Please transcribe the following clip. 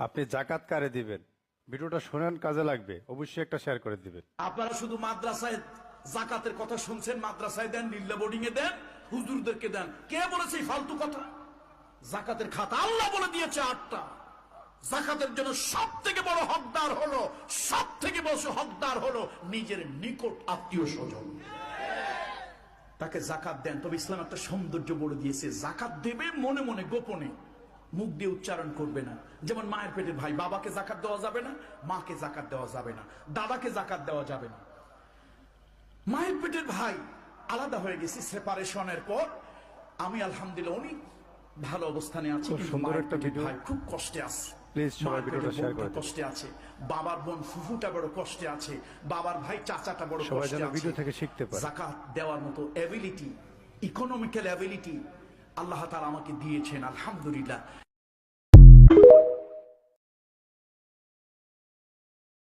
আপনি জাকাত কারে দিবেন, ভিডিওটা শোনেন, কাজে লাগবে, অবশ্যই একটা শেয়ার করে দিবেন। আপনারা শুধু মাদ্রাসায় জাকাতের কথা শুনছেন, মাদ্রাসায় দেন, লিল্লা বোর্ডিং এ দেন, হুজুরদেরকে দেন। কে বলেছে এই ফালতু কথা? জাকাতের খাতা আল্লাহ বলে দিয়েছে 8টা। জাকাতের জন্য সব থেকে বড় হকদার হলো, সব থেকে বড় হকদার হলো নিজের নিকট আত্মীয় স্বজন। তাকে জাকাত দেন। তবে ইসলাম একটা সৌন্দর্য বলে দিয়েছে, জাকাত দেবে মনে মনে, গোপনে, মুখ দিয়ে উচ্চারণ করবে না। যেমন মায়ের পেটের ভাই, বাবাকে জাকাত দেওয়া যাবে না, মাকে জাকাত দেওয়া যাবে না, দাদাকে জাকাত দেওয়া যাবে না। মায়ের পেটের ভাই আলাদা হয়ে গেছি সেপারেশনের পর। আমি আলহামদুলিল্লাহ অনেক ভালো অবস্থানে আছি, খুব কিন্তু সুন্দর মায়ের একটা পেটের ভিডিও। ভাই খুব কষ্টে আছে। প্লিজ সবাই মায়ের ভিডিওটা পেটের শেয়ার বোনটা করে দিন। কষ্টে আছে, বাবার বোন ফুফুটা বড় কষ্টে আছে, বাবার ভাই চাচাটা বড় সবাই কষ্টে যেন আছে। ভিডিও থেকে শিখতে পারে। জাকাত দেওয়ার মতো এবিলিটি, ইকোনমিক্যাল এবিলিটি আল্লাহ তাআলা আমাকে দিয়েছেন, আলহামদুলিল্লাহ।